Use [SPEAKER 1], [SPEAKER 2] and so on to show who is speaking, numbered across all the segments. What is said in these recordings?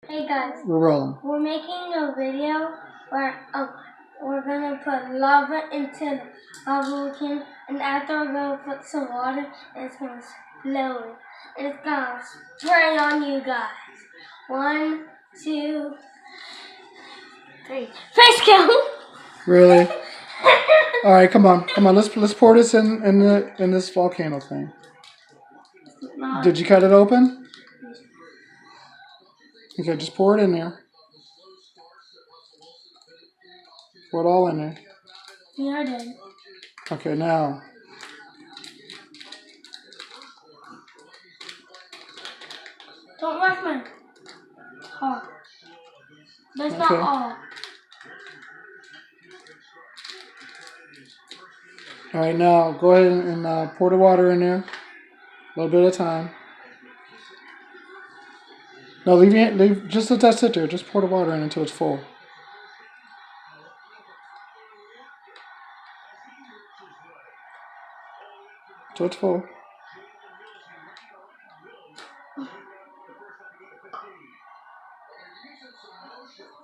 [SPEAKER 1] Hey guys,
[SPEAKER 2] We're rolling.
[SPEAKER 1] we're making a video where we're gonna put lava into the lava volcano, and after we're gonna put some water, and it's gonna explode. And it's gonna spray on you guys. 1, 2, 3. Face count.
[SPEAKER 2] Really? All right, come on. Let's pour this in this volcano thing. Did you cut it open? Okay, just pour it in there. Pour it all in there.
[SPEAKER 1] Yeah, I did.
[SPEAKER 2] Okay, now.
[SPEAKER 1] Don't rush my heart. That's
[SPEAKER 2] Okay.
[SPEAKER 1] not all.
[SPEAKER 2] All right, now go ahead and pour the water in there. A little bit at a time. No, leave. Just let that sit there. Just pour the water in until it's full. Until it's full.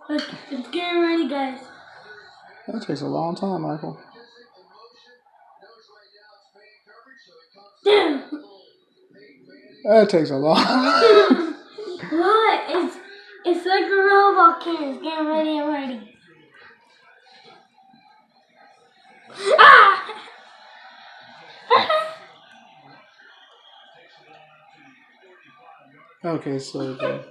[SPEAKER 1] It's getting ready, guys.
[SPEAKER 2] That takes a long time, Michael.
[SPEAKER 1] Damn.
[SPEAKER 2] That takes a long.
[SPEAKER 1] What? It's like a real volcano. It's getting ready and ready. Ah!
[SPEAKER 2] Okay, so good.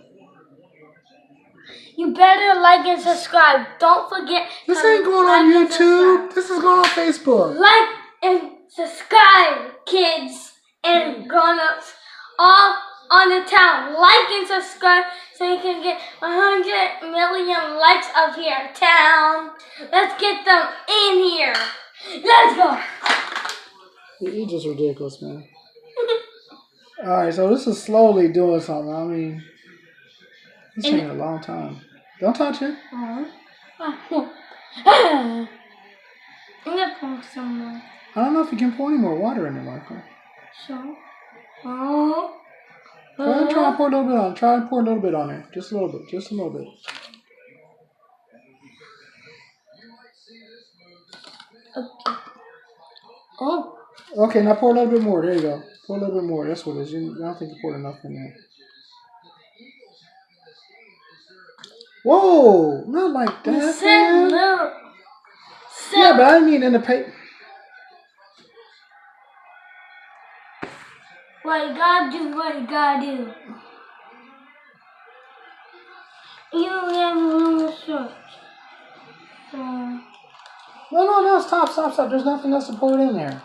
[SPEAKER 1] You better like and subscribe. Don't forget.
[SPEAKER 2] This ain't going on YouTube. This is going on Facebook.
[SPEAKER 1] Like and subscribe, kids and grown-ups, all on the town. Like and subscribe so you can get 100 million likes up here, town. Let's get them in here. Let's go.
[SPEAKER 2] You're just ridiculous, man. Alright, so this is slowly doing something. I mean, this ain't a long time. Don't touch it.
[SPEAKER 1] I'm gonna pour some more.
[SPEAKER 2] I don't know if you can pour any more water in there, Michael.
[SPEAKER 1] So,
[SPEAKER 2] Go ahead and try and pour a little bit on. Try and pour a little bit on there. Just a little bit. Just a little bit.
[SPEAKER 1] Okay. Oh.
[SPEAKER 2] Okay, now pour a little bit more. There you go. Pour a little bit more. That's what it is. I don't think you poured enough in there. Whoa! Not like that,
[SPEAKER 1] You said little.
[SPEAKER 2] Yeah, but I mean in the paper.
[SPEAKER 1] What you gotta do, what you gotta do. You have room to search.
[SPEAKER 2] No, stop. There's nothing else to pour it in there.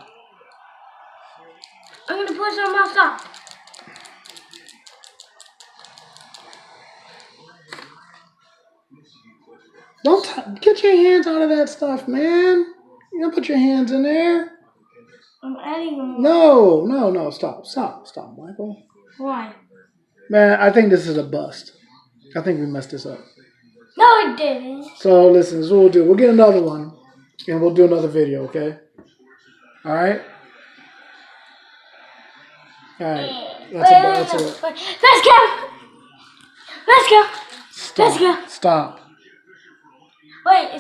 [SPEAKER 1] I'm gonna put some more stuff.
[SPEAKER 2] Don't get your hands out of that stuff, man. You don't put your hands in there.
[SPEAKER 1] I'm adding them.
[SPEAKER 2] No. Stop, Michael.
[SPEAKER 1] Why?
[SPEAKER 2] Man, I think this is a bust. I think we messed this up.
[SPEAKER 1] No, it didn't.
[SPEAKER 2] So listen, this is what we'll do. We'll get another one, and we'll do another video, okay? All right. All right. That's it.
[SPEAKER 1] Let's go. Let's go.
[SPEAKER 2] Stop.
[SPEAKER 1] Wait.